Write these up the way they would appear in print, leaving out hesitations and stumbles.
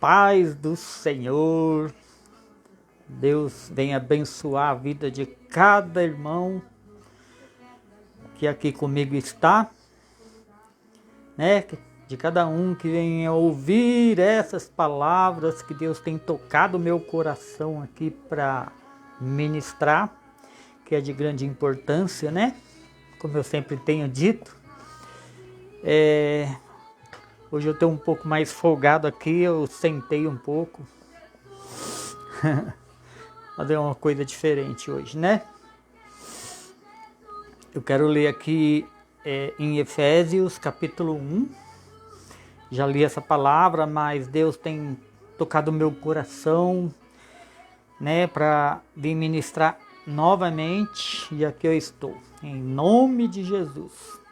paz do Senhor. Deus venha abençoar a vida de cada irmão que aqui comigo está, né? De cada um que venha ouvir essas palavras que Deus tem tocado o meu coração aqui para ministrar, que é de grande importância, né? Como eu sempre tenho dito. Hoje eu estou um pouco mais folgado aqui, eu sentei um pouco. Fazer uma coisa diferente hoje, né? Eu quero ler aqui em Efésios capítulo 1. Já li essa palavra, mas Deus tem tocado o meu coração, né? Para vir ministrar novamente. E aqui eu estou, em nome de Jesus.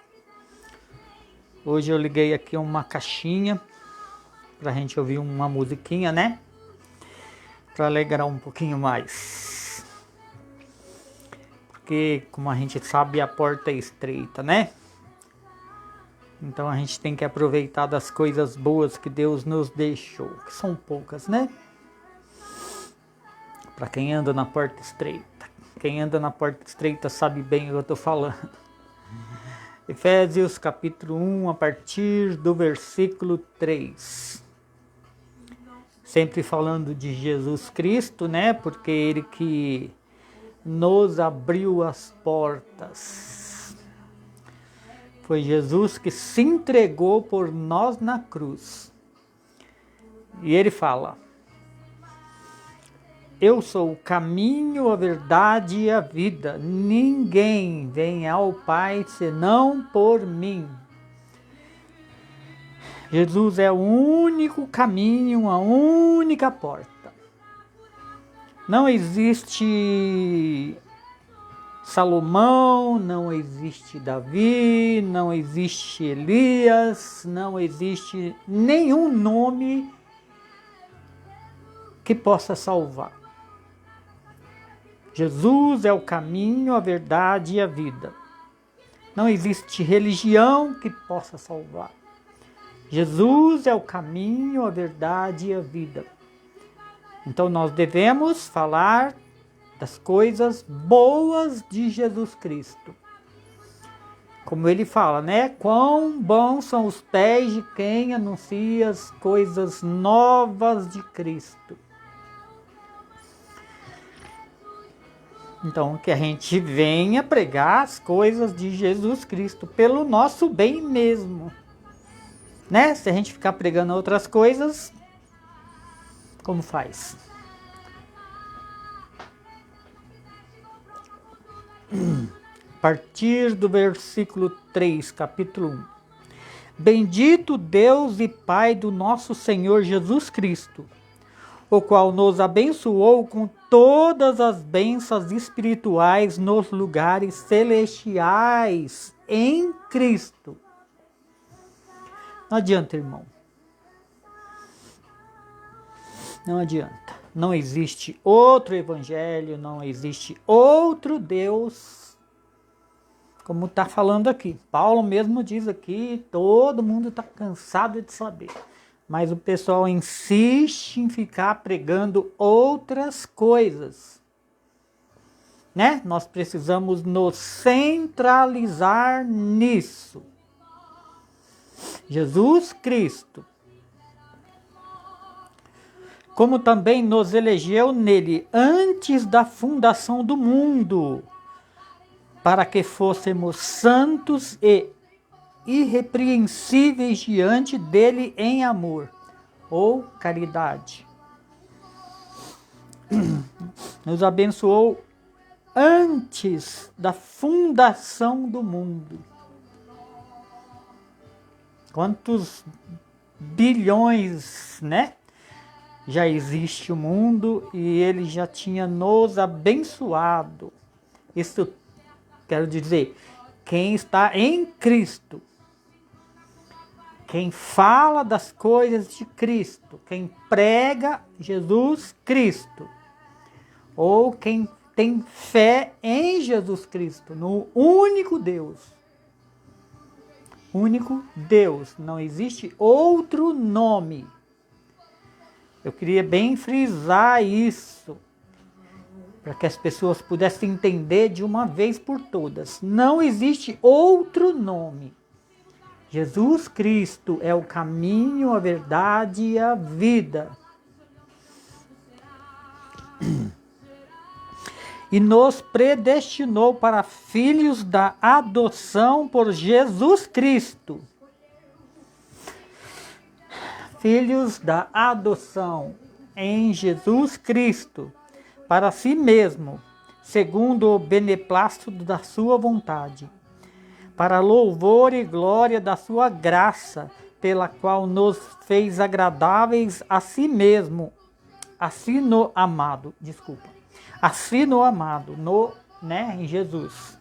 Hoje eu liguei aqui uma caixinha pra gente ouvir uma musiquinha, né? Para alegrar um pouquinho mais. Porque, como a gente sabe, a porta é estreita, né? Então a gente tem que aproveitar das coisas boas que Deus nos deixou, que são poucas, né? Para quem anda na porta estreita. Quem anda na porta estreita sabe bem o que eu estou falando. Efésios capítulo 1, a partir do versículo 3. Sempre falando de Jesus Cristo, né? Porque Ele que nos abriu as portas. Foi Jesus que se entregou por nós na cruz. E Ele fala: eu sou o caminho, a verdade e a vida. Ninguém vem ao Pai senão por mim. Jesus é o único caminho, a única porta. Não existe Salomão, não existe Davi, não existe Elias, não existe nenhum nome que possa salvar. Jesus é o caminho, a verdade e a vida. Não existe religião que possa salvar. Jesus é o caminho, a verdade e a vida. Então nós devemos falar das coisas boas de Jesus Cristo. Como ele fala, né? Quão bons são os pés de quem anuncia as coisas novas de Cristo. Então, que a gente venha pregar as coisas de Jesus Cristo pelo nosso bem mesmo. Né? Se a gente ficar pregando outras coisas, como faz? A partir do versículo 3, capítulo 1. Bendito Deus e Pai do nosso Senhor Jesus Cristo, o qual nos abençoou com todas as bênçãos espirituais nos lugares celestiais em Cristo. Não adianta, irmão. Não adianta. Não existe outro evangelho, não existe outro Deus, como está falando aqui. Paulo mesmo diz aqui, todo mundo está cansado de saber. Mas o pessoal insiste em ficar pregando outras coisas. Né? Nós precisamos nos centralizar nisso. Jesus Cristo, como também nos elegeu nele antes da fundação do mundo, para que fôssemos santos e irrepreensíveis diante dele em amor ou caridade. Nos abençoou antes da fundação do mundo. Quantos bilhões, né? Já existe o mundo e ele já tinha nos abençoado. Isso quero dizer, quem está em Cristo, quem fala das coisas de Cristo, quem prega Jesus Cristo, ou quem tem fé em Jesus Cristo, no único Deus. Único Deus, não existe outro nome. Eu queria bem frisar isso, para que as pessoas pudessem entender de uma vez por todas. Não existe outro nome. Jesus Cristo é o caminho, a verdade e a vida. E nos predestinou para filhos da adoção por Jesus Cristo. Filhos da adoção em Jesus Cristo, para si mesmo, segundo o beneplácito da sua vontade, para louvor e glória da sua graça, pela qual nos fez agradáveis a si mesmo, assim no amado, em Jesus.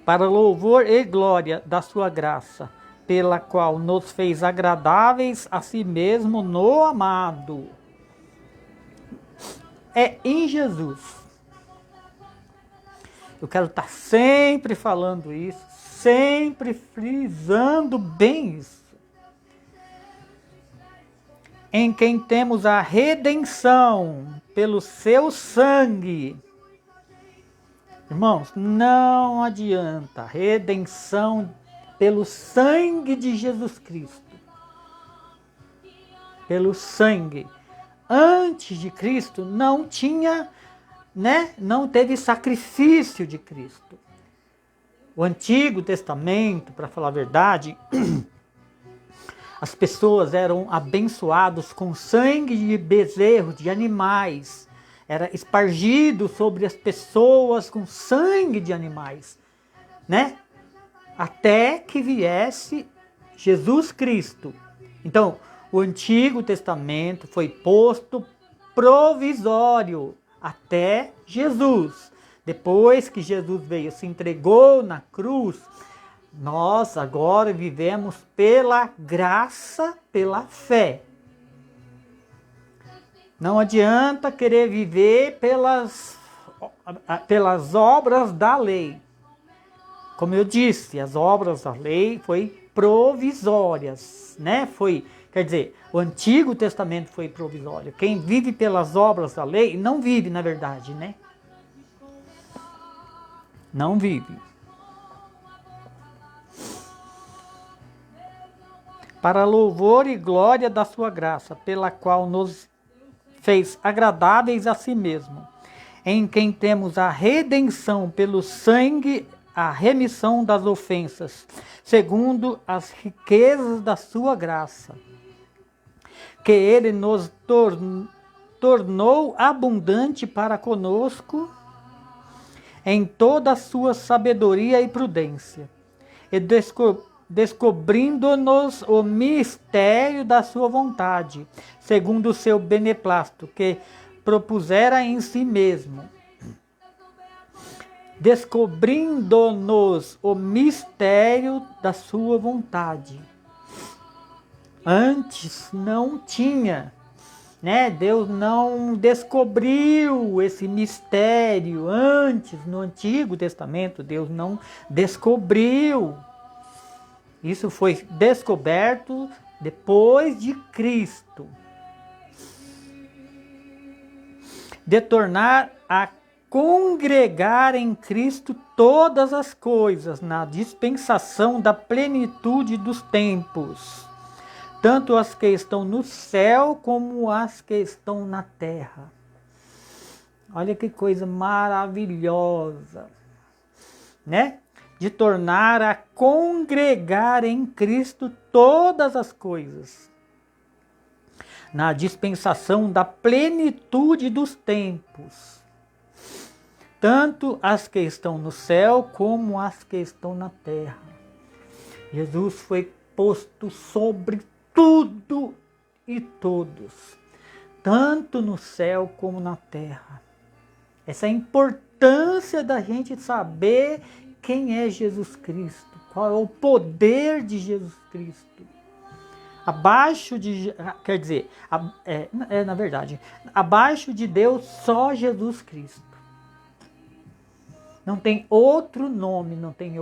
Para louvor e glória da sua graça, pela qual nos fez agradáveis a si mesmo no amado. É em Jesus. Eu quero estar sempre falando isso, sempre frisando bem isso. Em quem temos a redenção pelo seu sangue. Irmãos, não adianta. Redenção pelo sangue de Jesus Cristo. Pelo sangue. Antes de Cristo não tinha, não teve sacrifício de Cristo. O Antigo Testamento, para falar a verdade, as pessoas eram abençoadas com sangue de bezerros, de animais. Era espargido sobre as pessoas com sangue de animais, até que viesse Jesus Cristo. Então, o Antigo Testamento foi posto provisório até Jesus. Depois que Jesus veio, se entregou na cruz, nós agora vivemos pela graça, pela fé. Não adianta querer viver pelas obras da lei. Como eu disse, as obras da lei foram provisórias, Quer dizer, o Antigo Testamento foi provisório. Quem vive pelas obras da lei não vive, na verdade, Não vive. Para louvor e glória da sua graça, pela qual nos fez agradáveis a si mesmo, em quem temos a redenção pelo sangue, a remissão das ofensas, segundo as riquezas da sua graça, que ele nos tornou abundante para conosco em toda a sua sabedoria e prudência, e descobrindo-nos o mistério da sua vontade, segundo o seu beneplácito, que propusera em si mesmo. Descobrindo-nos o mistério da sua vontade. Antes não tinha, Deus não descobriu esse mistério. Antes, no Antigo Testamento, Deus não descobriu. Isso foi descoberto depois de Cristo. De tornar a congregar em Cristo todas as coisas na dispensação da plenitude dos tempos, tanto as que estão no céu como as que estão na terra. Olha que coisa maravilhosa, De tornar a congregar em Cristo todas as coisas, na dispensação da plenitude dos tempos, tanto as que estão no céu como as que estão na terra. Jesus foi posto sobre tudo e todos, tanto no céu como na terra. Essa é a importância da gente saber quem é Jesus Cristo, qual é o poder de Jesus Cristo. Abaixo de Deus, só Jesus Cristo. Não tem outro nome, não tem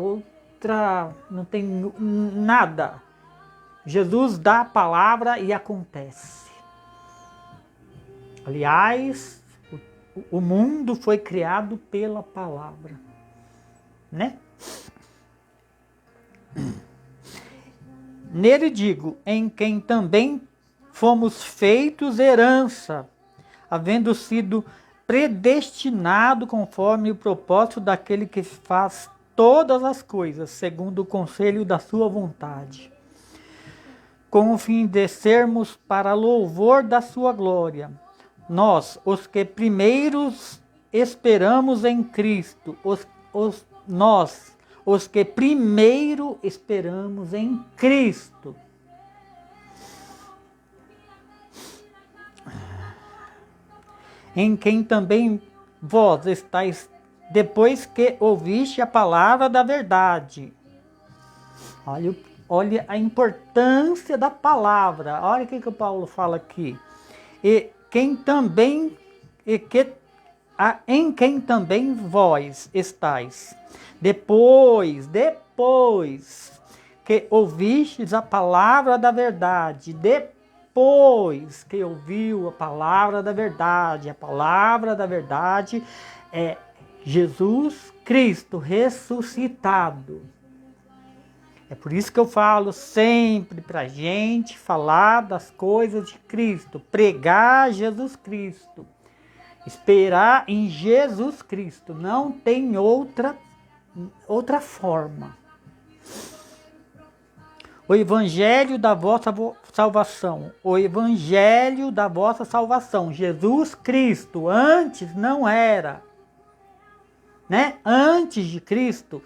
nada. Jesus dá a palavra e acontece. Aliás, o mundo foi criado pela palavra, né? Nele digo, em quem também fomos feitos herança, havendo sido predestinado conforme o propósito daquele que faz todas as coisas, segundo o conselho da sua vontade, com o fim de sermos para louvor da sua glória. Nós, os que primeiros esperamos em Cristo, os que primeiro esperamos em Cristo. Em quem também vós estáis, depois que ouviste a palavra da verdade. Olha a importância da palavra. Olha o que o Paulo fala aqui. Em quem também vós estáis, depois que ouvistes a palavra da verdade, depois que ouviu a palavra da verdade é Jesus Cristo ressuscitado. É por isso que eu falo sempre pra gente falar das coisas de Cristo, pregar Jesus Cristo, esperar em Jesus Cristo, não tem outra forma. O evangelho da vossa salvação, o evangelho da vossa salvação, Jesus Cristo, antes não era, né? Antes de Cristo,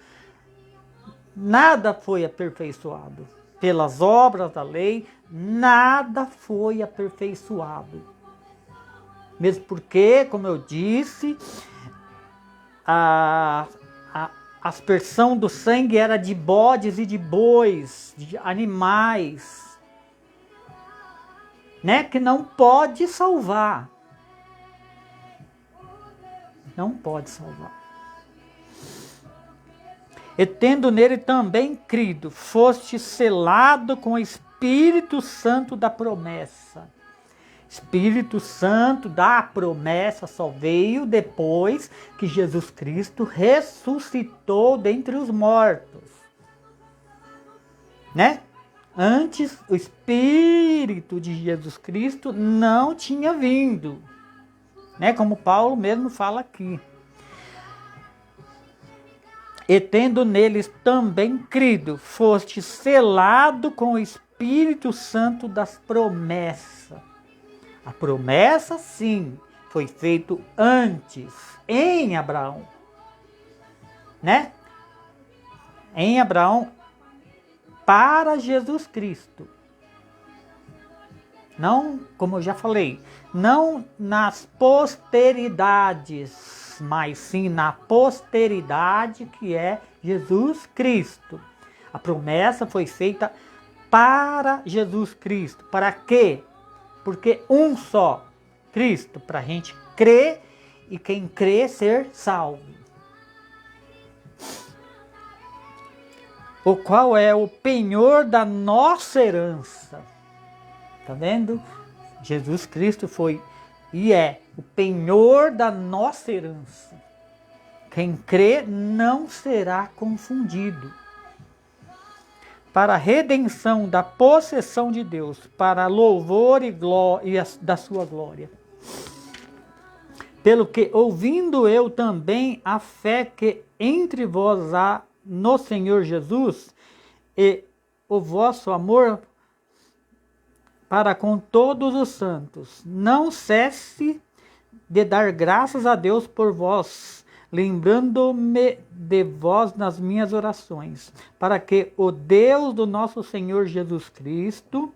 nada foi aperfeiçoado. Pelas obras da lei, nada foi aperfeiçoado. Mesmo porque, como eu disse, a aspersão do sangue era de bodes e de bois, de animais, né? Que não pode salvar. Não pode salvar. E tendo nele também crido, foste selado com o Espírito Santo da promessa. Espírito Santo da promessa só veio depois que Jesus Cristo ressuscitou dentre os mortos, né? Antes, o Espírito de Jesus Cristo não tinha vindo, né? Como Paulo mesmo fala aqui. E tendo neles também crido, foste selado com o Espírito Santo das promessas. A promessa, sim, foi feita antes, em Abraão, né? Em Abraão, para Jesus Cristo. Não, como eu já falei, não nas posteridades, mas sim na posteridade que é Jesus Cristo. A promessa foi feita para Jesus Cristo. Para quê? Porque um só, Cristo, para a gente crer e quem crê ser salvo. O qual é o penhor da nossa herança. Tá vendo? Jesus Cristo foi e é o penhor da nossa herança. Quem crê não será confundido. Para a redenção da possessão de Deus, para louvor e glória da sua glória. Pelo que, ouvindo eu também a fé que entre vós há no Senhor Jesus, e o vosso amor para com todos os santos, não cesse de dar graças a Deus por vós, lembrando-me de vós nas minhas orações, para que o Deus do nosso Senhor Jesus Cristo,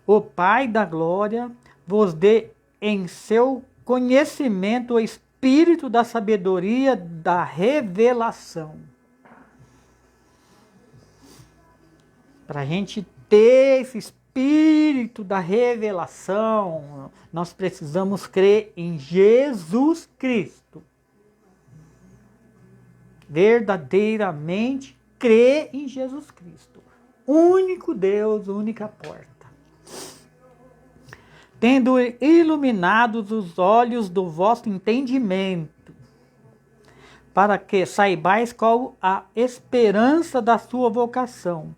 o Pai da glória, vos dê em seu conhecimento o espírito da sabedoria da revelação. Para a gente ter esse espírito da revelação, nós precisamos crer em Jesus Cristo. Verdadeiramente crer em Jesus Cristo. Único Deus, única porta. tendo iluminados os olhos do vosso entendimento, para que saibais qual a esperança da sua vocação,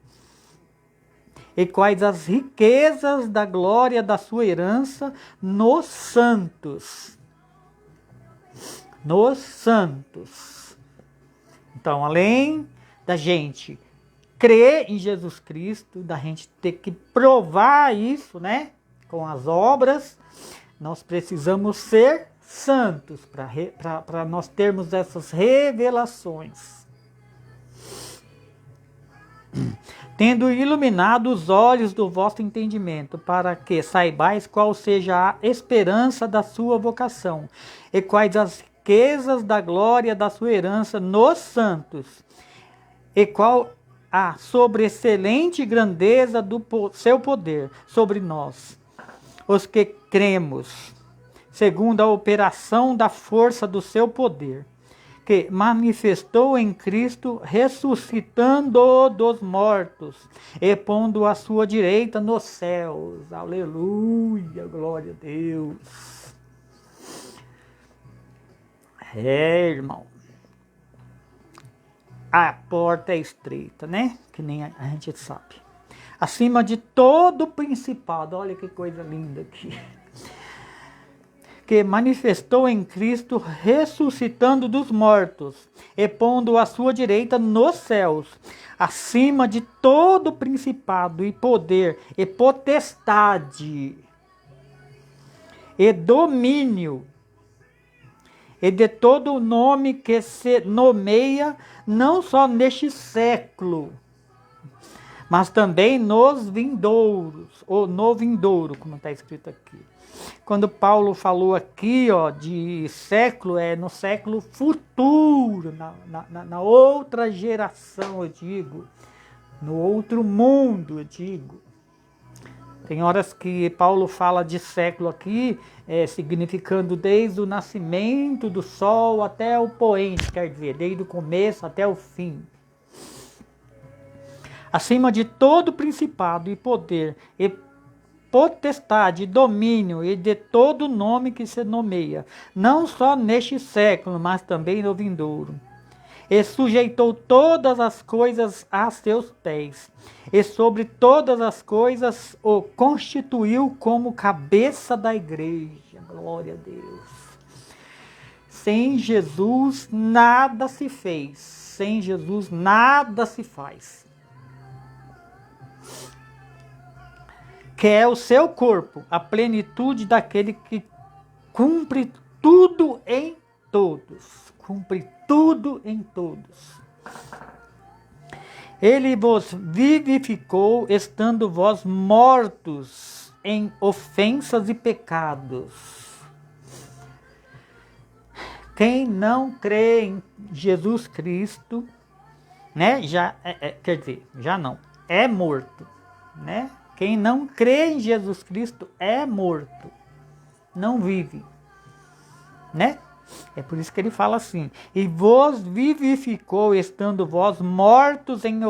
e quais as riquezas da glória da sua herança nos santos. Nos santos. Então, além da gente crer em Jesus Cristo, da gente ter que provar isso, né, com as obras, nós precisamos ser santos para nós termos essas revelações. Tendo iluminado os olhos do vosso entendimento, para que saibais qual seja a esperança da sua vocação, e quais as riquezas da glória da sua herança nos santos, e qual a sobreexcelente grandeza do seu poder sobre nós, os que cremos, segundo a operação da força do seu poder, que manifestou em Cristo, ressuscitando dos mortos e pondo à sua direita nos céus. Aleluia, glória a Deus. Irmão, a porta é estreita, né? Que nem a gente sabe. Acima de todo principado, olha que coisa linda aqui. Que manifestou em Cristo, ressuscitando dos mortos, e pondo à sua direita nos céus, acima de todo principado e poder, e potestade, e domínio, e de todo o nome que se nomeia, não só neste século, mas também nos vindouros, ou no vindouro, como está escrito aqui. Quando Paulo falou aqui, ó, de século, é no século futuro, na outra geração, eu digo, no outro mundo, eu digo. Tem horas que Paulo fala de século aqui, significando desde o nascimento do sol até o poente, quer dizer, desde o começo até o fim. Acima de todo principado e poder, e potestade, domínio e de todo nome que se nomeia, não só neste século, mas também no vindouro. E sujeitou todas as coisas a seus pés, e sobre todas as coisas o constituiu como cabeça da igreja. Glória a Deus. Sem Jesus nada se fez, sem Jesus nada se faz. Que é o seu corpo, a plenitude daquele que cumpre tudo em todos. Cumpre tudo em todos. Ele vos vivificou, estando vós mortos em ofensas e pecados. Quem não crê em Jesus Cristo, né, quer dizer, já não, é morto, né? Quem não crê em Jesus Cristo é morto, não vive, né? É por isso que ele fala assim, e vos vivificou, estando vós mortos em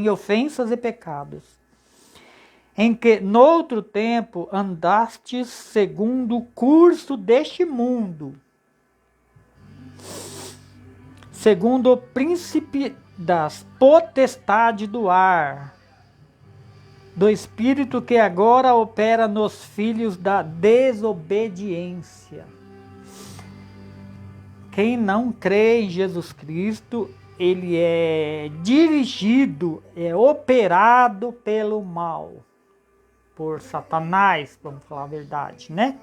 ofensas e pecados, em que noutro tempo andastes segundo o curso deste mundo, segundo o príncipe das potestades do ar, do espírito que agora opera nos filhos da desobediência. Quem não crê em Jesus Cristo, ele é dirigido, é operado pelo mal, por Satanás, vamos falar a verdade, né?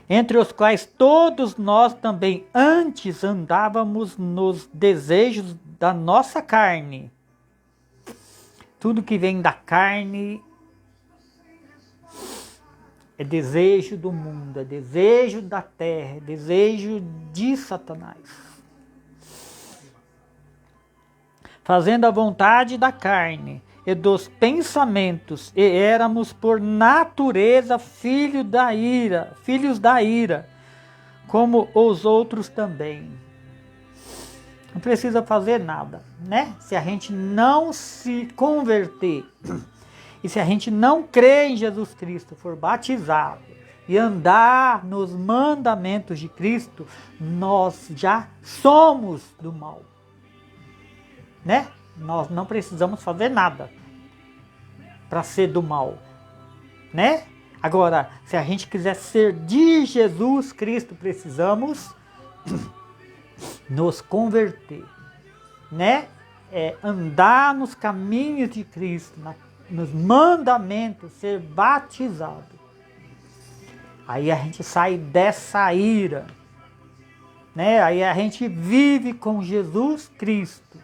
Entre os quais todos nós também antes andávamos nos desejos da nossa carne. Tudo que vem da carne é desejo do mundo, é desejo da terra, é desejo de Satanás. Fazendo a vontade da carne e dos pensamentos, e éramos por natureza filhos da ira, como os outros também. Não precisa fazer nada, né? Se a gente não se converter E se a gente não crê em Jesus Cristo, for batizado e andar nos mandamentos de Cristo, nós já somos do mal, né? Nós não precisamos fazer nada para ser do mal, né? Agora, se a gente quiser ser de Jesus Cristo, precisamos nos converter, né? Andar nos caminhos de Cristo, nos mandamentos, ser batizado. Aí a gente sai dessa ira, né? Aí a gente vive com Jesus Cristo,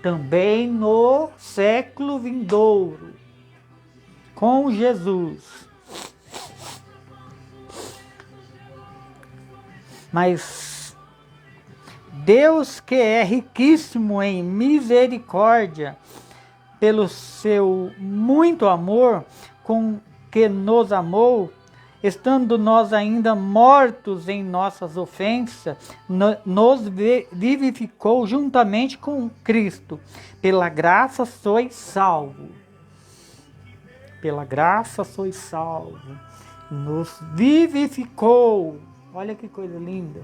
também no século vindouro, com Jesus. Mas Deus, que é riquíssimo em misericórdia, pelo seu muito amor com que nos amou, estando nós ainda mortos em nossas ofensas, nos vivificou juntamente com Cristo. Pela graça sois salvos. Pela graça sois salvos. Nos vivificou. Olha que coisa linda.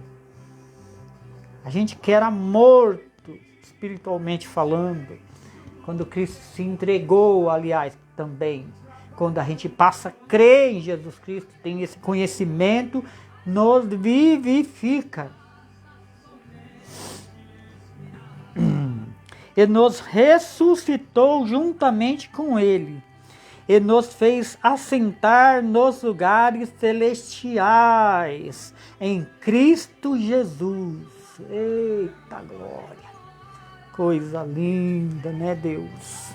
A gente que era morto, espiritualmente falando, quando Cristo se entregou, aliás, também. Quando a gente passa a crer em Jesus Cristo, tem esse conhecimento, nos vivifica. E nos ressuscitou juntamente com Ele. E nos fez assentar nos lugares celestiais, em Cristo Jesus. Eita glória! Coisa linda, né, Deus?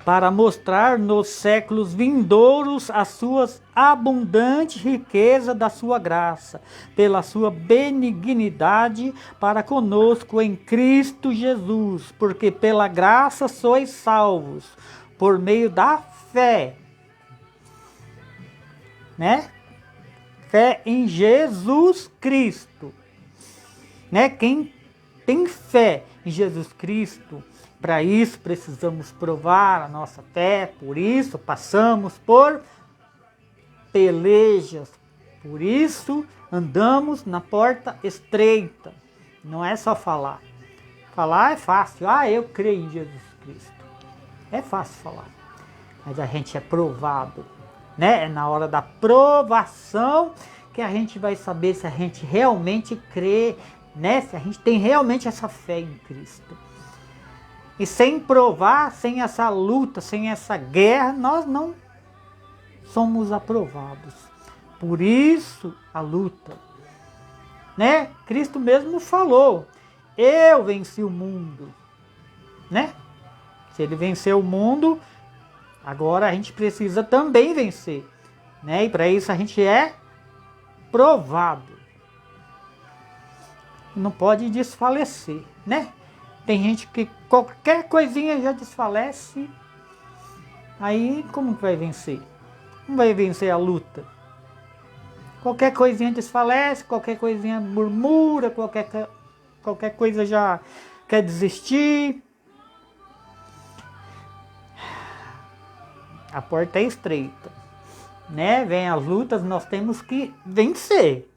Para mostrar nos séculos vindouros as suas abundantes riquezas da sua graça, pela sua benignidade para conosco em Cristo Jesus, porque pela graça sois salvos, por meio da fé, né? Fé em Jesus Cristo, né? Quem tem fé em Jesus Cristo, para isso precisamos provar a nossa fé, por isso passamos por pelejas, por isso andamos na porta estreita. Não é só falar. Falar é fácil. Eu creio em Jesus Cristo. É fácil falar. Mas a gente é provado, né? É na hora da provação que a gente vai saber se a gente realmente crê, né? Se a gente tem realmente essa fé em Cristo. E sem provar, sem essa luta, sem essa guerra, nós não somos aprovados. Por isso a luta, né? Cristo mesmo falou: eu venci o mundo, né? Se ele venceu o mundo, agora a gente precisa também vencer, né? E para isso a gente é provado. Não pode desfalecer, né? Tem gente que qualquer coisinha já desfalece. Aí como que vai vencer? Não vai vencer a luta. Qualquer coisinha desfalece, qualquer coisinha murmura, qualquer coisa já quer desistir. A porta é estreita, né? Vem as lutas, nós temos que vencer.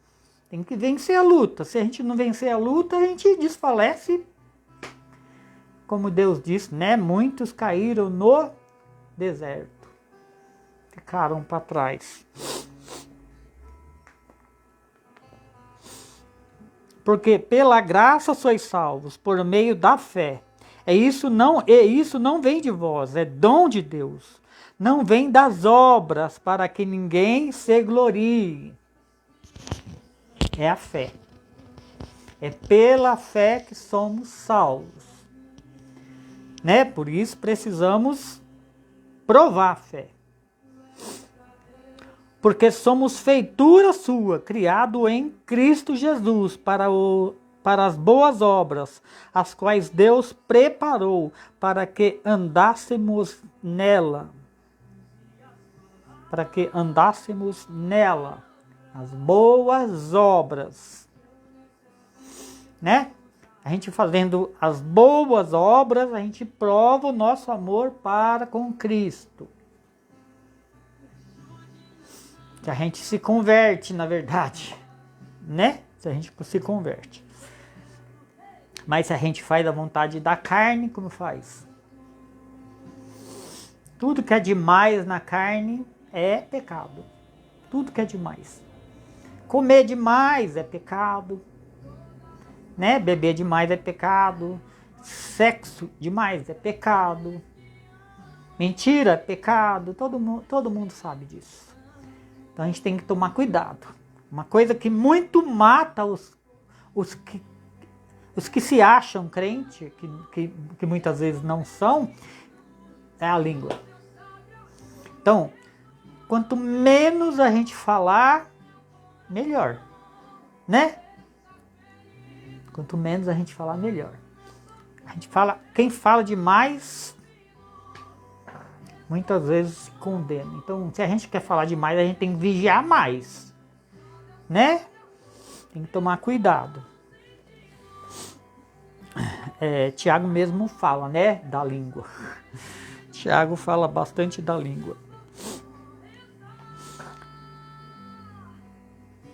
Tem que vencer a luta. Se a gente não vencer a luta, a gente desfalece. Como Deus disse, né? Muitos caíram no deserto. Ficaram para trás. Porque pela graça sois salvos, por meio da fé. Isso não vem de vós, é dom de Deus. Não vem das obras, para que ninguém se glorie. É a fé. É pela fé que somos salvos. Né? Por isso precisamos provar a fé. Porque somos feitura sua, criado em Cristo Jesus, para as boas obras, as quais Deus preparou para que andássemos nela. Para que andássemos nela. As boas obras. Né? A gente fazendo as boas obras, a gente prova o nosso amor para com Cristo. Que a gente se converte, na verdade, né? Se a gente se converte. Mas se a gente faz a vontade da carne, como faz? Tudo que é demais na carne é pecado. Tudo que é demais. Comer demais é pecado. Né? Beber demais é pecado. Sexo demais é pecado. Mentira é pecado. Todo mundo sabe disso. Então a gente tem que tomar cuidado. Uma coisa que muito mata os que se acham crente, que muitas vezes não são, é a língua. Então, quanto menos a gente falar, melhor, né? Quanto menos a gente falar, melhor. A gente fala, quem fala demais, muitas vezes se condena. Então, se a gente quer falar demais, a gente tem que vigiar mais, né? Tem que tomar cuidado. Tiago mesmo fala, né, da língua. Tiago fala bastante da língua.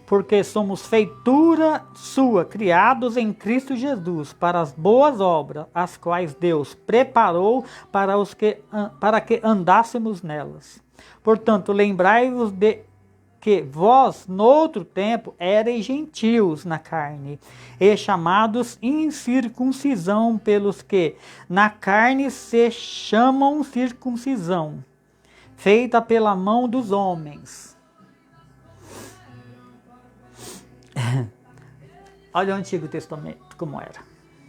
Porque somos feitura sua, criados em Cristo Jesus, para as boas obras, as quais Deus preparou para que andássemos nelas. Portanto, lembrai-vos de que vós, noutro tempo, erais gentios na carne, e chamados incircuncisão pelos que na carne se chamam circuncisão, feita pela mão dos homens. Olha o Antigo Testamento como era.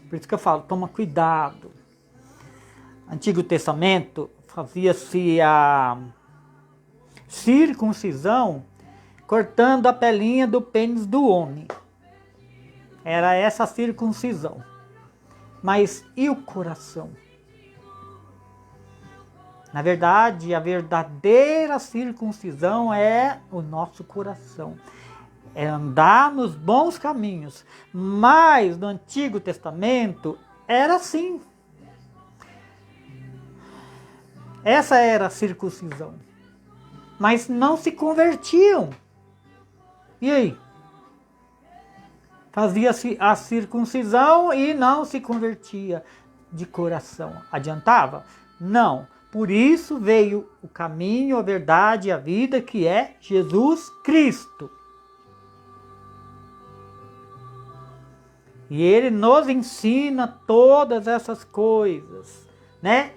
Por isso que eu falo, toma cuidado. Antigo Testamento fazia-se a circuncisão cortando a pelinha do pênis do homem. Era essa a circuncisão. Mas e o coração? Na verdade, a verdadeira circuncisão é o nosso coração. É andar nos bons caminhos. Mas no Antigo Testamento era assim. Essa era a circuncisão. Mas não se convertiam. E aí? Fazia-se a circuncisão e não se convertia de coração. Adiantava? Não. Por isso veio o caminho, a verdade e a vida, que é Jesus Cristo. E Ele nos ensina todas essas coisas, né?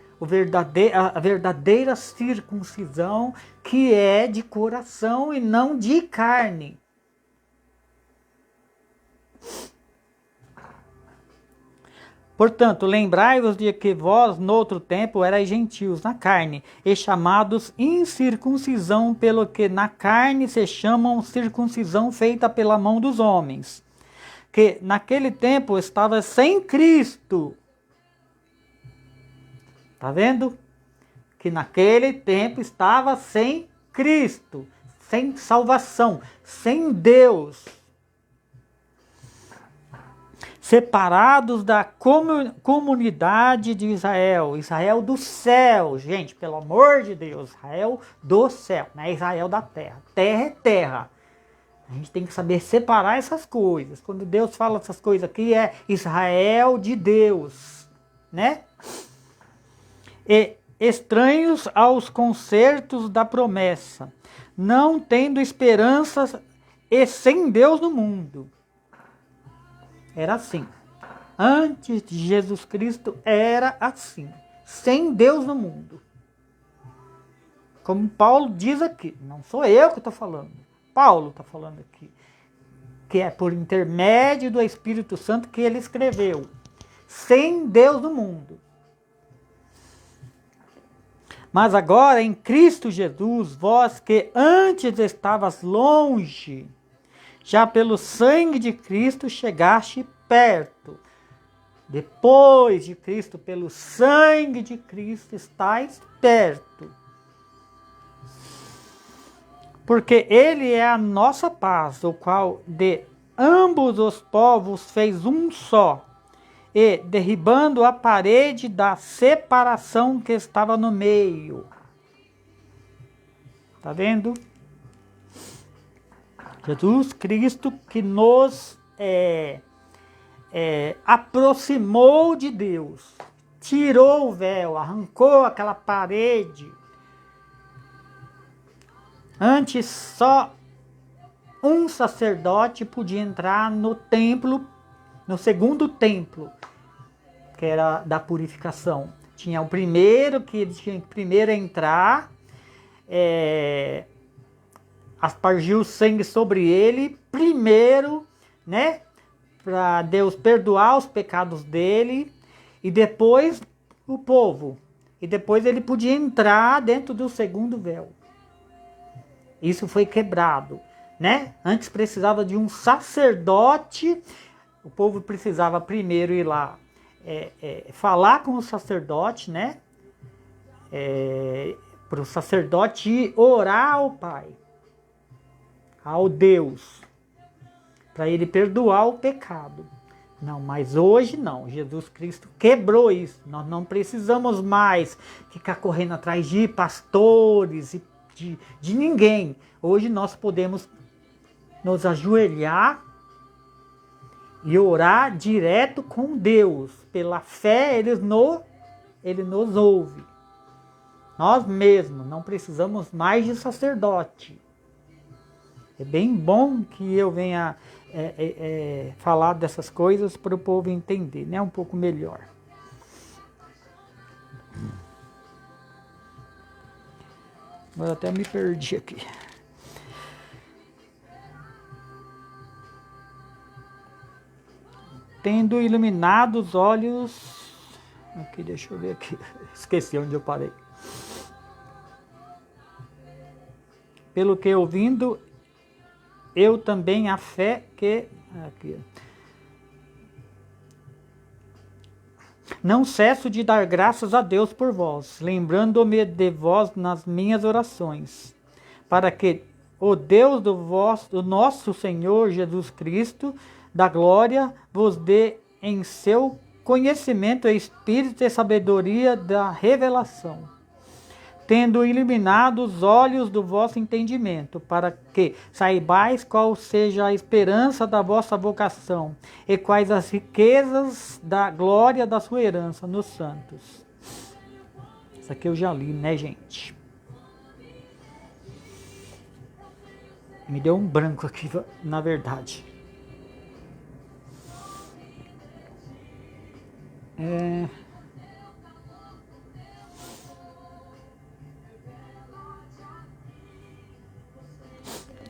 A verdadeira circuncisão, que é de coração e não de carne. Portanto, lembrai-vos de que vós, noutro tempo, erais gentios na carne, e chamados incircuncisão, pelo que na carne se chamam circuncisão feita pela mão dos homens, que naquele tempo estava sem Cristo. Tá vendo? Que naquele tempo estava sem Cristo, sem salvação, sem Deus. Separados da comunidade de Israel. Israel do céu, gente, pelo amor de Deus. Israel do céu, não é Israel da terra. Terra é terra. A gente tem que saber separar essas coisas. Quando Deus fala essas coisas aqui, é Israel de Deus, né? E estranhos aos concertos da promessa, não tendo esperanças e sem Deus no mundo. Era assim. Antes de Jesus Cristo era assim. Sem Deus no mundo. Como Paulo diz aqui. Não sou eu que estou falando. Paulo está falando aqui. Que é por intermédio do Espírito Santo que ele escreveu. Sem Deus no mundo. Mas agora em Cristo Jesus, vós que antes estavas longe, já pelo sangue de Cristo chegaste perto. Depois de Cristo, pelo sangue de Cristo, estais perto. Porque Ele é a nossa paz, o qual de ambos os povos fez um só, e derribando a parede da separação que estava no meio. Tá vendo? Jesus Cristo que nos aproximou de Deus, tirou o véu, arrancou aquela parede. Antes só um sacerdote podia entrar no templo, no segundo templo, que era da purificação. Tinha o primeiro, que ele tinha que primeiro entrar, aspargiu o sangue sobre ele, primeiro, né, para Deus perdoar os pecados dele, e depois o povo. E depois ele podia entrar dentro do segundo véu. Isso foi quebrado, né? Antes precisava de um sacerdote, o povo precisava primeiro ir lá falar com o sacerdote, né? Para o sacerdote orar ao Pai, ao Deus, para ele perdoar o pecado. Não, mas hoje não. Jesus Cristo quebrou isso. Nós não precisamos mais ficar correndo atrás de pastores e de ninguém. Hoje nós podemos nos ajoelhar e orar direto com Deus. Pela fé, Ele nos ouve. Nós mesmos não precisamos mais de sacerdote. É bem bom que eu venha falar dessas coisas para o povo entender, né? Um pouco melhor. Eu até me perdi aqui. Tendo iluminado os olhos... Aqui, deixa eu ver aqui. Esqueci onde eu parei. Pelo que ouvindo, eu também a fé que... Aqui. Não cesso de dar graças a Deus por vós, lembrando-me de vós nas minhas orações, para que o Deus do nosso Senhor Jesus Cristo, da glória, vos dê em seu conhecimento e espírito e sabedoria da revelação, tendo iluminado os olhos do vosso entendimento, para que saibais qual seja a esperança da vossa vocação, e quais as riquezas da glória da sua herança nos santos. Isso aqui eu já li, né, gente? Me deu um branco aqui, na verdade.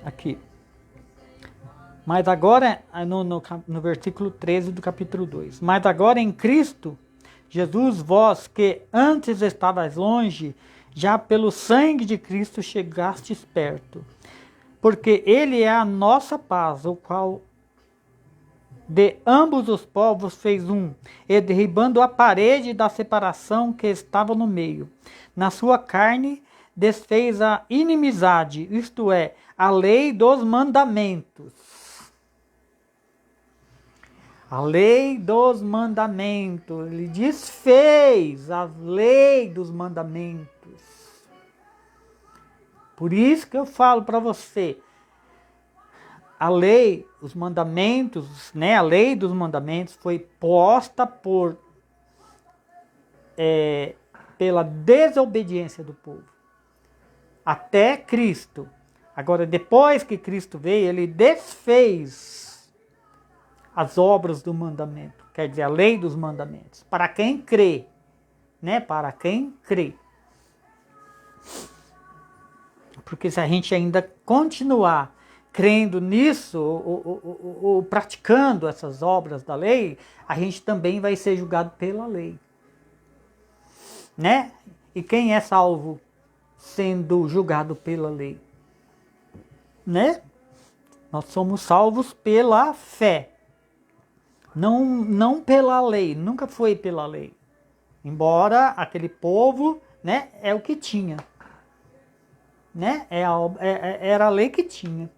Aqui. Mas agora, no versículo 13 do capítulo 2. Mas agora em Cristo, Jesus, vós que antes estavais longe, já pelo sangue de Cristo chegastes perto. Porque Ele é a nossa paz, o qual de ambos os povos fez um, e derribando a parede da separação que estava no meio. Na sua carne desfez a inimizade, isto é, a lei dos mandamentos. A lei dos mandamentos. Ele desfez a lei dos mandamentos. Por isso que eu falo para você, a lei, os mandamentos, né? A lei dos mandamentos foi posta pela desobediência do povo. Até Cristo. Agora, depois que Cristo veio, ele desfez as obras do mandamento. Quer dizer, a lei dos mandamentos. Para quem crê. Né? Para quem crê. Porque se a gente ainda continuar crendo nisso, ou praticando essas obras da lei, a gente também vai ser julgado pela lei. Né? E quem é salvo sendo julgado pela lei? Né? Nós somos salvos pela fé. Não pela lei, nunca foi pela lei. Embora aquele povo, né, é o que tinha. Né? Era a lei que tinha.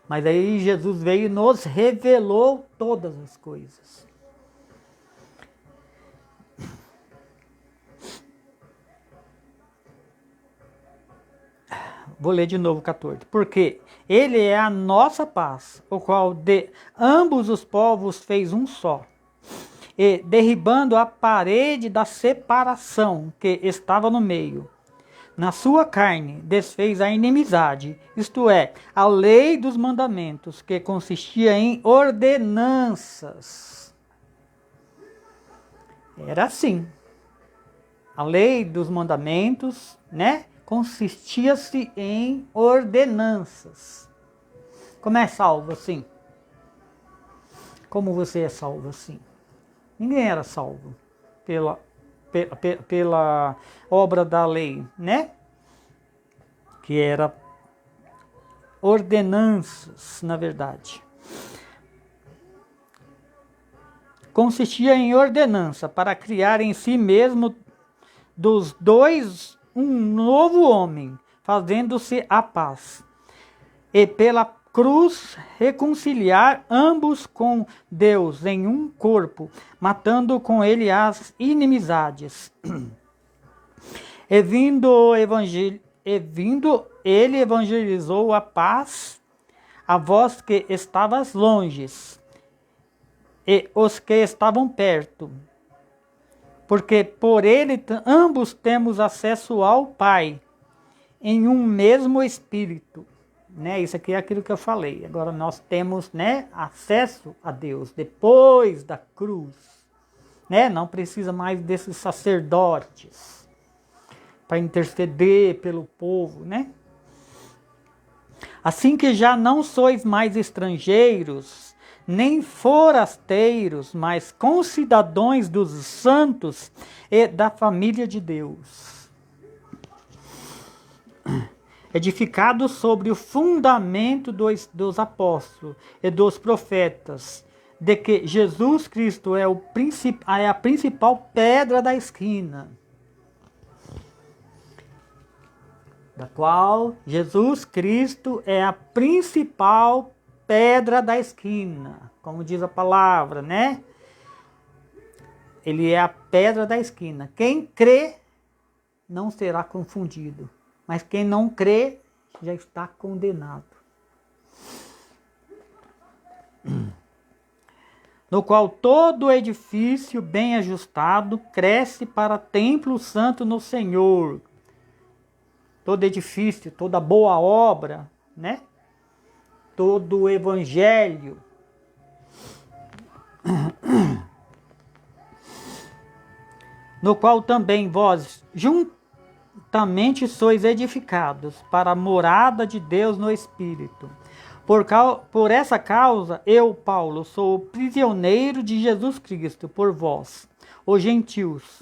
Mas aí Jesus veio e nos revelou todas as coisas. Vou ler de novo 14. Porque ele é a nossa paz, o qual de ambos os povos fez um só. E derribando a parede da separação que estava no meio, na sua carne desfez a inimizade, isto é, a lei dos mandamentos, que consistia em ordenanças. Era assim. A lei dos mandamentos, né, consistia-se em ordenanças. Como é salvo assim? Como você é salvo assim? Ninguém era salvo pela obra da lei, né? Que era ordenanças, na verdade. Consistia em ordenança para criar em si mesmo dos dois um novo homem, fazendo-se a paz. E pela cruz reconciliar ambos com Deus em um corpo, matando com ele as inimizades. E vindo ele evangelizou a paz a vós que estavas longes e os que estavam perto, porque por ele ambos temos acesso ao Pai em um mesmo Espírito. Né? Isso aqui é aquilo que eu falei. Agora nós temos, né, acesso a Deus depois da cruz. Né? Não precisa mais desses sacerdotes para interceder pelo povo. Né? Assim que já não sois mais estrangeiros, nem forasteiros, mas concidadãos dos santos e da família de Deus, edificados sobre o fundamento dos apóstolos e dos profetas, de que Jesus Cristo é a principal pedra da esquina, da qual Jesus Cristo é a principal pedra da esquina, como diz a palavra, né? Ele é a pedra da esquina. Quem crê não será confundido, mas quem não crê já está condenado. No qual todo edifício bem ajustado cresce para templo santo no Senhor. Todo edifício, toda boa obra, né? Todo o evangelho. No qual também vós juntamente sois edificados para a morada de Deus no Espírito. Por essa causa, eu, Paulo, sou prisioneiro de Jesus Cristo por vós, os gentios.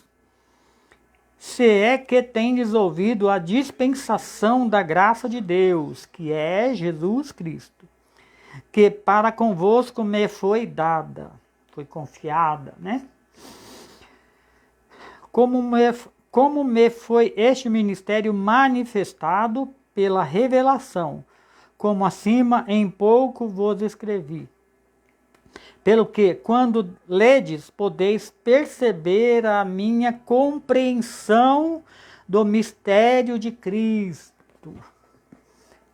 Se é que tendes ouvido a dispensação da graça de Deus, que é Jesus Cristo, que para convosco me foi dada, foi confiada, né? Como me foi este ministério manifestado pela revelação, como acima em pouco vos escrevi. Pelo que, quando ledes, podeis perceber a minha compreensão do mistério de Cristo.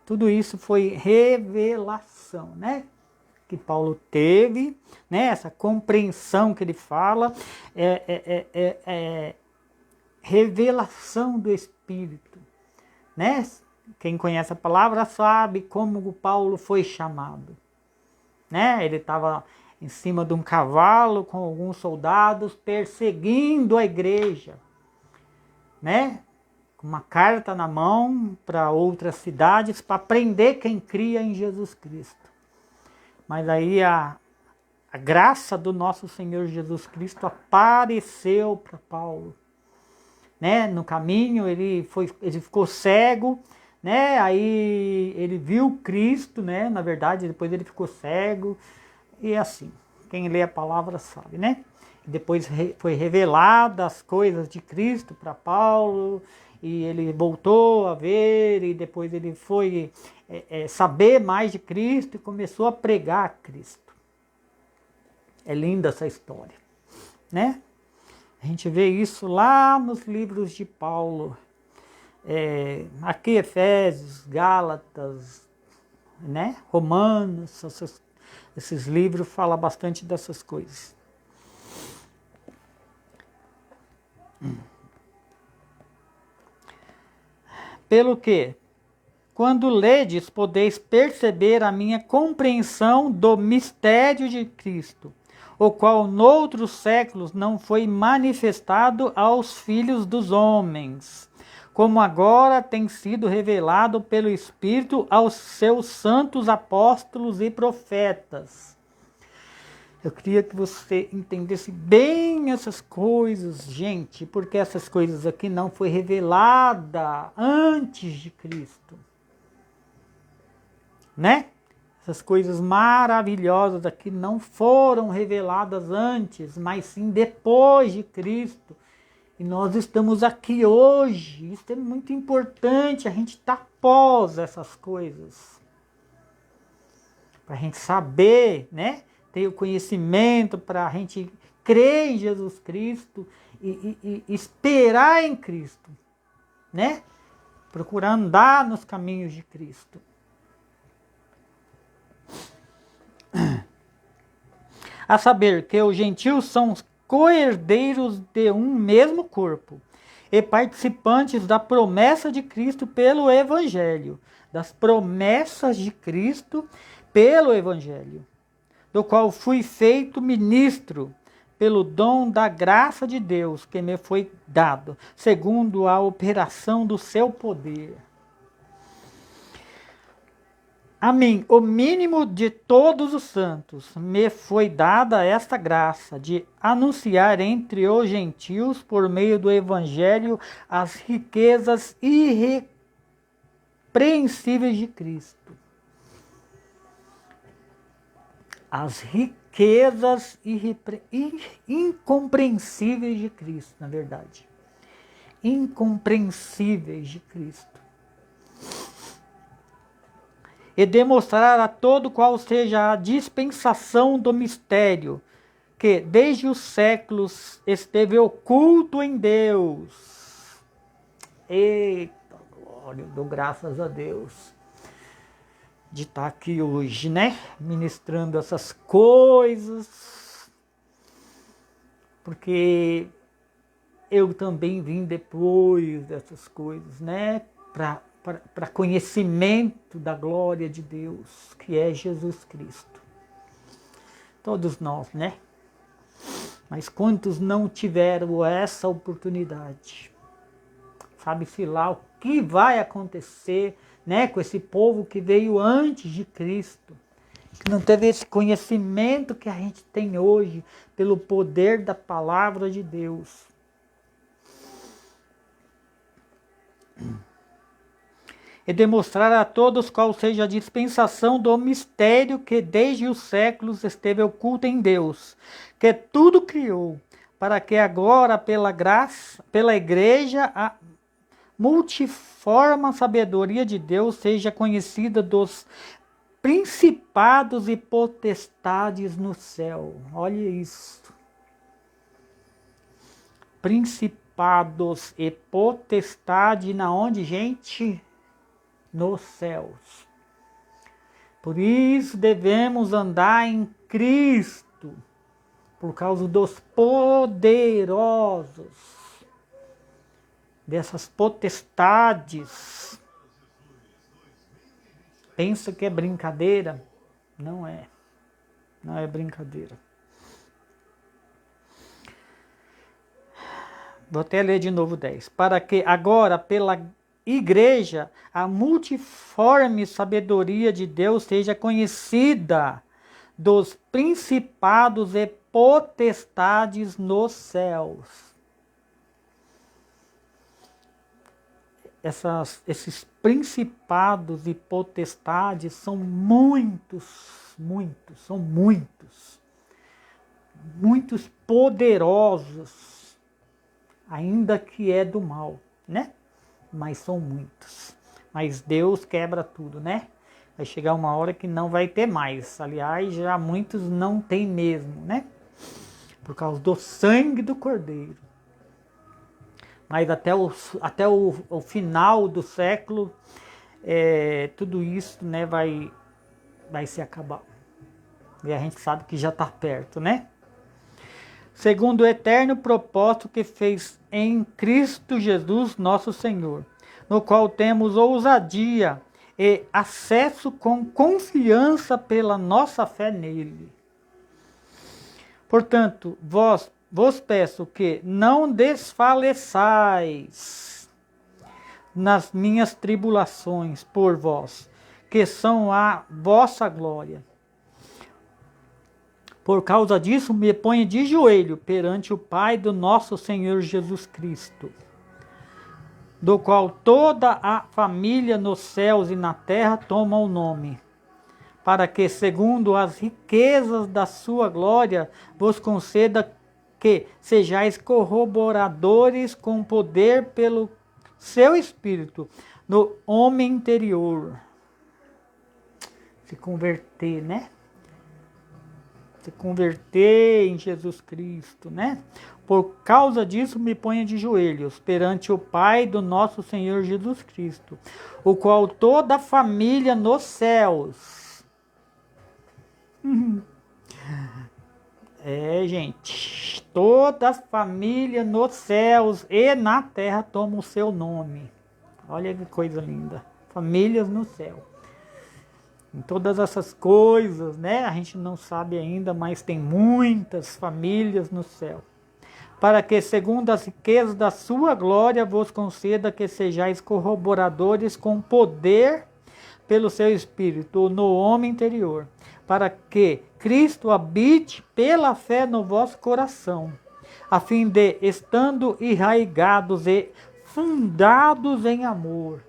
Tudo isso foi revelação, né? Que Paulo teve, né? Essa compreensão que ele fala, revelação do Espírito, né? Quem conhece a palavra sabe como o Paulo foi chamado, né? Ele estava em cima de um cavalo com alguns soldados perseguindo a igreja, né? Com uma carta na mão para outras cidades para prender quem cria em Jesus Cristo. Mas aí a graça do nosso Senhor Jesus Cristo apareceu para Paulo, né? No caminho ele ficou cego, né? Aí ele viu Cristo, né? Na verdade, depois ele ficou cego. E assim, quem lê a palavra sabe, né? Depois foi revelada as coisas de Cristo para Paulo, e ele voltou a ver, e depois ele foi saber mais de Cristo e começou a pregar Cristo. É linda essa história, né? A gente vê isso lá nos livros de Paulo. Aqui Efésios, Gálatas, né? Romanos, esses livros falam bastante dessas coisas. Pelo que, quando ledes, podeis perceber a minha compreensão do mistério de Cristo, o qual noutros séculos não foi manifestado aos filhos dos homens, como agora tem sido revelado pelo Espírito aos seus santos apóstolos e profetas. Eu queria que você entendesse bem essas coisas, gente, porque essas coisas aqui não foi revelada antes de Cristo, né? Essas coisas maravilhosas aqui não foram reveladas antes, mas sim depois de Cristo. E nós estamos aqui hoje. Isso é muito importante, a gente está após essas coisas. Para a gente saber, né? Ter o conhecimento, para a gente crer em Jesus Cristo e esperar em Cristo, né? Procurar andar nos caminhos de Cristo. A saber que os gentios são co-herdeiros de um mesmo corpo e participantes da promessa de Cristo pelo Evangelho, das promessas de Cristo pelo Evangelho, do qual fui feito ministro pelo dom da graça de Deus que me foi dado, segundo a operação do seu poder. A mim, o mínimo de todos os santos, me foi dada esta graça de anunciar entre os gentios, por meio do Evangelho, as riquezas irrepreensíveis de Cristo. As riquezas incompreensíveis de Cristo, na verdade. Incompreensíveis de Cristo. E demonstrar a todo qual seja a dispensação do mistério, que desde os séculos esteve oculto em Deus. Eita glória, eu dou graças a Deus de estar aqui hoje, né? Ministrando essas coisas, porque eu também vim depois dessas coisas, né? Para conhecimento da glória de Deus, que é Jesus Cristo. Todos nós, né? Mas quantos não tiveram essa oportunidade? Sabe-se lá o que vai acontecer, né, com esse povo que veio antes de Cristo, que não teve esse conhecimento que a gente tem hoje, pelo poder da palavra de Deus. E demonstrar a todos qual seja a dispensação do mistério que desde os séculos esteve oculto em Deus, que tudo criou, para que agora pela graça, pela igreja, a multiforme sabedoria de Deus seja conhecida dos principados e potestades no céu. Olha isso. Principados e potestade na onde, gente? Nos céus. Por isso devemos andar em Cristo, por causa dos poderosos, dessas potestades. Pensa que é brincadeira? Não é. Não é brincadeira. Vou até ler de novo 10. Para que agora, pela igreja, a multiforme sabedoria de Deus seja conhecida dos principados e potestades nos céus. Esses principados e potestades são são muitos poderosos, ainda que é do mal, né? Mas são muitos. Mas Deus quebra tudo, né? Vai chegar uma hora que não vai ter mais. Aliás, já muitos não tem mesmo, né? Por causa do sangue do Cordeiro. mas até o final do século, tudo isso, né, vai se acabar. E a gente sabe que já está perto, né? Segundo o eterno propósito que fez em Cristo Jesus, nosso Senhor, no qual temos ousadia e acesso com confiança pela nossa fé nele. Portanto, vos peço que não desfaleçais nas minhas tribulações por vós, que são a vossa glória. Por causa disso, me ponho de joelho perante o Pai do nosso Senhor Jesus Cristo, do qual toda a família nos céus e na terra toma o nome, para que, segundo as riquezas da sua glória, vos conceda que sejais corroboradores com poder pelo seu Espírito no homem interior. Se converter, né? Se converter em Jesus Cristo, né? Por causa disso me ponho de joelhos perante o Pai do nosso Senhor Jesus Cristo, o qual toda a família nos céus. Gente, toda a família nos céus e na terra toma o seu nome. Olha que coisa linda. Famílias no céu. Em todas essas coisas, né? A gente não sabe ainda, mas tem muitas famílias no céu. Para que, segundo as riquezas da sua glória, vos conceda que sejais corroboradores com poder pelo seu Espírito no homem interior, para que Cristo habite pela fé no vosso coração, a fim de, estando enraigados e fundados em amor,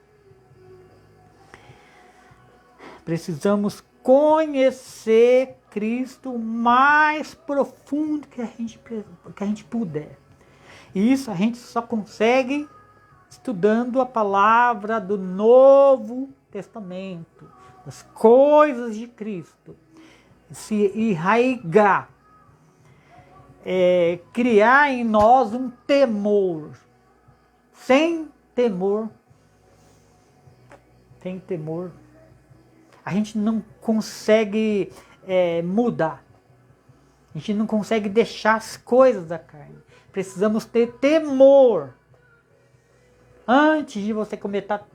precisamos conhecer Cristo mais profundo que a gente puder. E isso a gente só consegue estudando a palavra do Novo Testamento, as coisas de Cristo. Se enraigar, criar em nós um temor. Sem temor, a gente não consegue mudar. A gente não consegue deixar as coisas da carne. Precisamos ter temor. Antes de você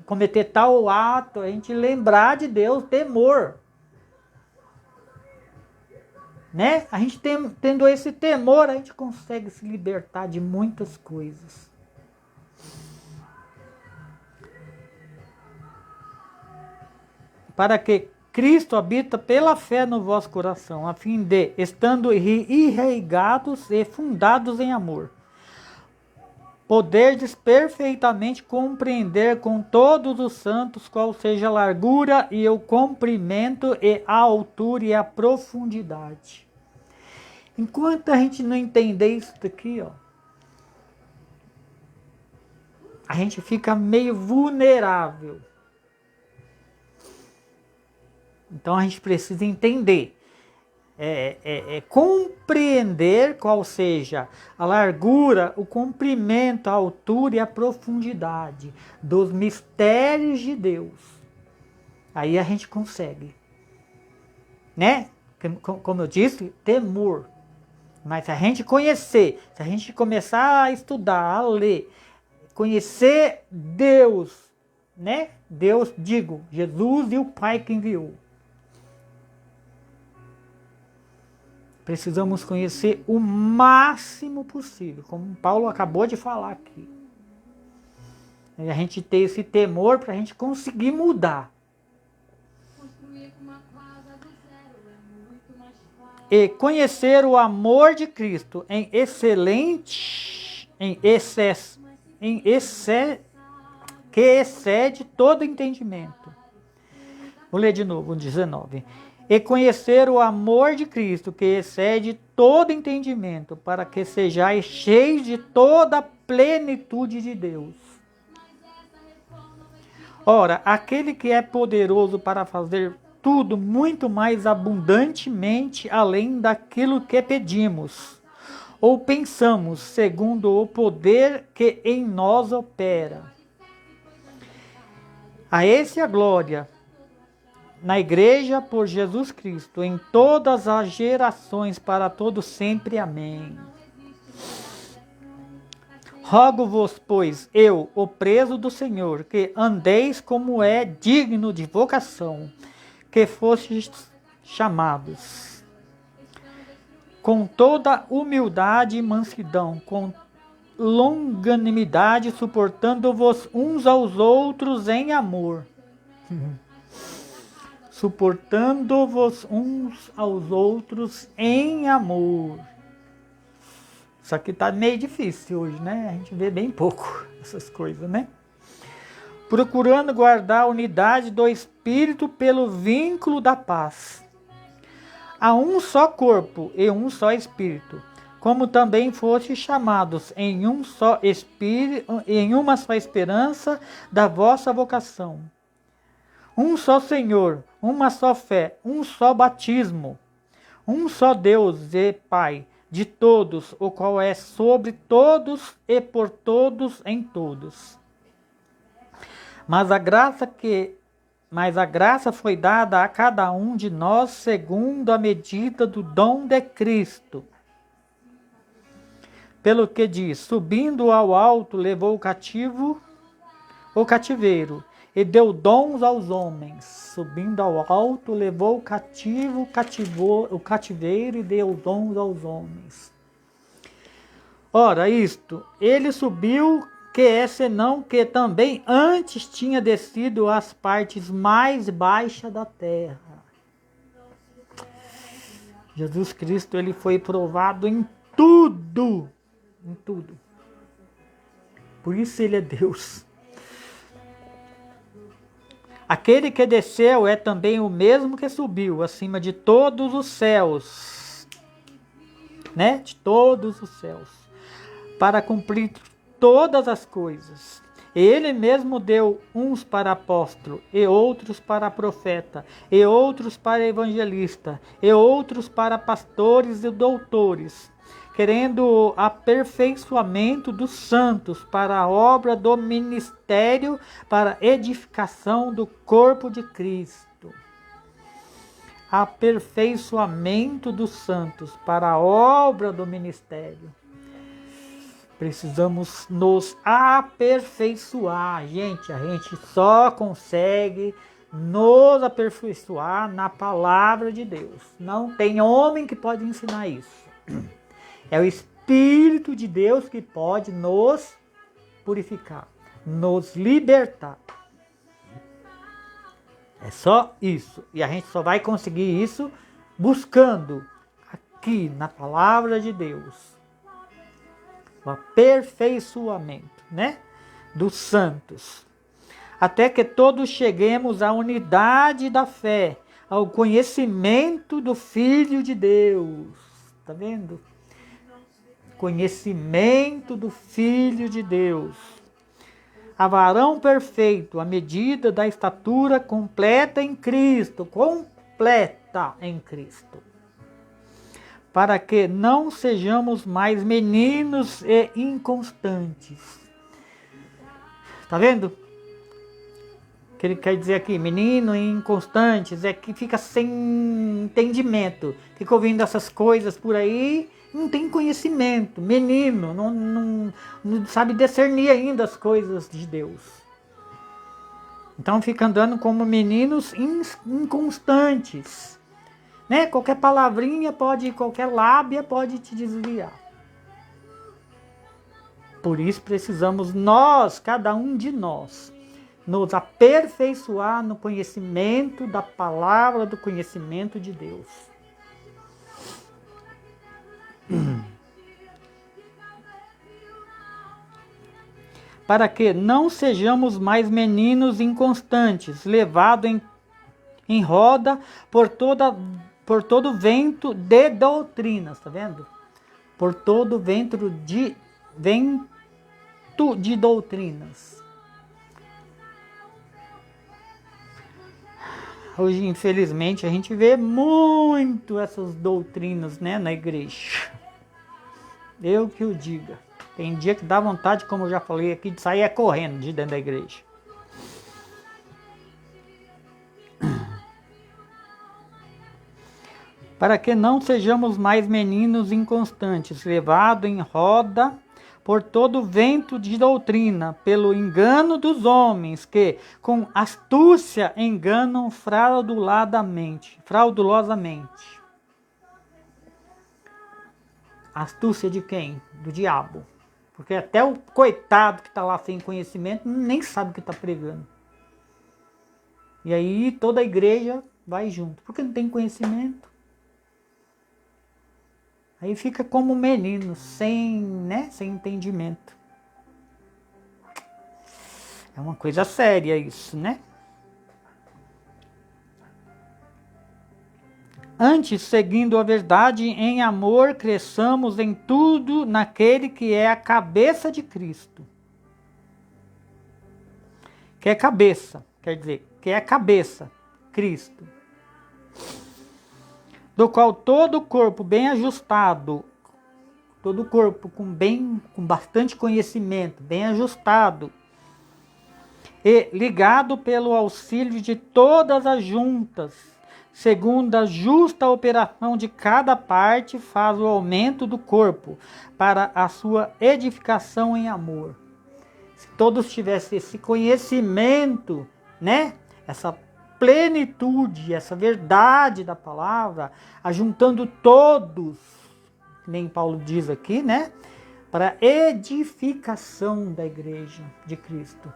cometer tal ato, a gente lembrar de Deus, temor. Né? A gente tendo esse temor, a gente consegue se libertar de muitas coisas. Para que Cristo habita pela fé no vosso coração, a fim de, estando enraigados e fundados em amor, poderdes perfeitamente compreender com todos os santos qual seja a largura e o comprimento e a altura e a profundidade. Enquanto a gente não entender isso daqui, a gente fica meio vulnerável. Então a gente precisa entender, compreender qual seja a largura, o comprimento, a altura e a profundidade dos mistérios de Deus. Aí a gente consegue, né? Como eu disse, temor. Mas se a gente conhecer, se a gente começar a estudar, a ler, conhecer Deus, né? Deus, Jesus e o Pai que enviou. Precisamos conhecer o máximo possível, como Paulo acabou de falar aqui. E a gente ter esse temor para a gente conseguir mudar. E conhecer o amor de Cristo que excede todo entendimento. Vou ler de novo, 19. E conhecer o amor de Cristo, que excede todo entendimento, para que sejais cheios de toda a plenitude de Deus. Ora, aquele que é poderoso para fazer tudo muito mais abundantemente além daquilo que pedimos ou pensamos, segundo o poder que em nós opera. A esse a glória, na Igreja por Jesus Cristo, em todas as gerações, para todos sempre. Amém. Rogo-vos, pois, eu, o preso do Senhor, que andeis como é digno de vocação, que fostes chamados, com toda humildade e mansidão, com longanimidade, suportando-vos uns aos outros em amor. Suportando-vos uns aos outros em amor. Isso aqui tá meio difícil hoje, né? A gente vê bem pouco essas coisas, né? Procurando guardar a unidade do Espírito pelo vínculo da paz. Há um só corpo e um só Espírito, como também fostes chamados em um só Espírito, em uma só esperança da vossa vocação. Um só Senhor, uma só fé, um só batismo, um só Deus e Pai de todos, o qual é sobre todos e por todos em todos. Mas a graça foi dada a cada um de nós segundo a medida do dom de Cristo. Pelo que diz, subindo ao alto, levou o cativeiro, e deu dons aos homens. Subindo ao alto, levou o cativeiro e deu dons aos homens. Ora, isto, ele subiu, que é senão que também antes tinha descido às partes mais baixas da terra. Jesus Cristo, ele foi provado em tudo. Em tudo. Por isso ele é Deus. Aquele que desceu é também o mesmo que subiu acima de todos os céus, né? De todos os céus, para cumprir todas as coisas. Ele mesmo deu uns para apóstolo, e outros para profeta, e outros para evangelista, e outros para pastores e doutores, querendo o aperfeiçoamento dos santos para a obra do ministério, para a edificação do corpo de Cristo. Aperfeiçoamento dos santos para a obra do ministério. Precisamos nos aperfeiçoar, gente. A gente só consegue nos aperfeiçoar na palavra de Deus. Não tem homem que pode ensinar isso. É o Espírito de Deus que pode nos purificar, nos libertar. É só isso. E a gente só vai conseguir isso buscando aqui na palavra de Deus o aperfeiçoamento, né, dos santos. Até que todos cheguemos à unidade da fé, ao conhecimento do Filho de Deus. Tá vendo? Conhecimento do Filho de Deus. A varão perfeito, à medida da estatura completa em Cristo. Completa em Cristo. Para que não sejamos mais meninos e inconstantes. Tá vendo? O que ele quer dizer aqui? Menino e inconstantes é que fica sem entendimento. Fica ouvindo essas coisas por aí, não tem conhecimento. Menino, não sabe discernir ainda as coisas de Deus. Então fica andando como meninos inconstantes. Né? Qualquer palavrinha pode, qualquer lábia pode te desviar. Por isso precisamos nós, cada um de nós, nos aperfeiçoar no conhecimento da palavra, do conhecimento de Deus. Para que não sejamos mais meninos inconstantes, levados em roda por todo vento de doutrinas, tá vendo? Por todo vento de doutrinas. Hoje, infelizmente, a gente vê muito essas doutrinas, né, na igreja. Eu que o diga. Tem dia que dá vontade, como eu já falei aqui, de sair correndo de dentro da igreja. Para que não sejamos mais meninos inconstantes, levados em roda por todo vento de doutrina, pelo engano dos homens, que com astúcia enganam fraudulosamente. Astúcia de quem? Do diabo. Porque até o coitado que está lá sem conhecimento nem sabe o que está pregando. E aí toda a igreja vai junto, porque não tem conhecimento. Aí fica como menino, sem entendimento. É uma coisa séria isso, né? Antes, seguindo a verdade em amor, cresçamos em tudo naquele que é a cabeça de Cristo. Que é cabeça, quer dizer, que é a cabeça, Cristo. Do qual todo o corpo bem ajustado, todo o corpo com bastante conhecimento, bem ajustado, e ligado pelo auxílio de todas as juntas, segundo a justa operação de cada parte, faz o aumento do corpo para a sua edificação em amor. Se todos tivessem esse conhecimento, né? Essa plenitude, essa verdade da palavra, ajuntando todos, nem Paulo diz aqui, né? Para a edificação da igreja de Cristo.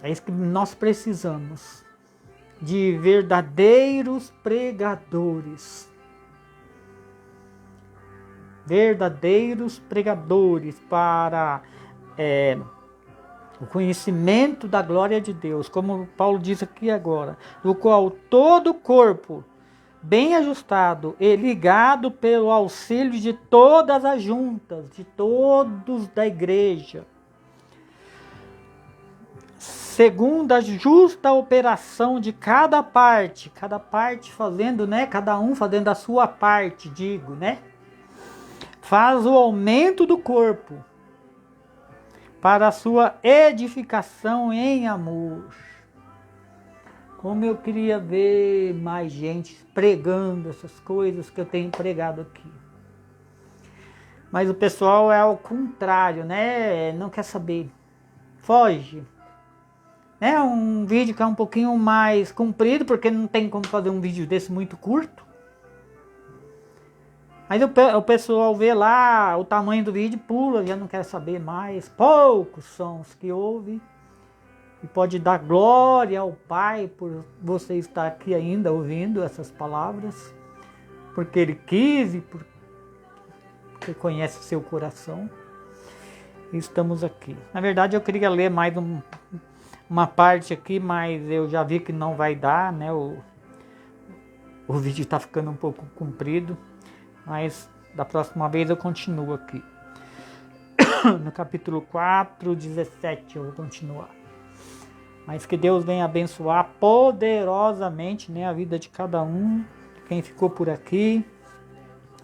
É isso que nós precisamos, de verdadeiros pregadores. Verdadeiros pregadores para o conhecimento da glória de Deus, como Paulo diz aqui agora, do qual todo o corpo, bem ajustado e ligado pelo auxílio de todas as juntas, de todos da igreja, segundo a justa operação de cada parte fazendo, né, cada um fazendo a sua parte, digo, né, faz o aumento do corpo para a sua edificação em amor. Como eu queria ver mais gente pregando essas coisas que eu tenho pregado aqui. Mas o pessoal é ao contrário, né? Não quer saber. Foge. É um vídeo que é um pouquinho mais comprido, porque não tem como fazer um vídeo desse muito curto. Mas o pessoal vê lá o tamanho do vídeo, pula, já não quer saber mais. Poucos são os que ouvem. E pode dar glória ao Pai por você estar aqui ainda ouvindo essas palavras. Porque Ele quis e porque conhece o seu coração. E estamos aqui. Na verdade eu queria ler mais uma parte aqui, mas eu já vi que não vai dar, né? O vídeo está ficando um pouco comprido. Mas da próxima vez eu continuo aqui. No capítulo 4, 17 eu vou continuar. Mas que Deus venha abençoar poderosamente, né, a vida de cada um. Quem ficou por aqui,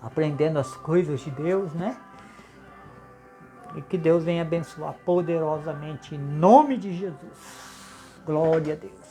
aprendendo as coisas de Deus, né? E que Deus venha abençoar poderosamente em nome de Jesus. Glória a Deus.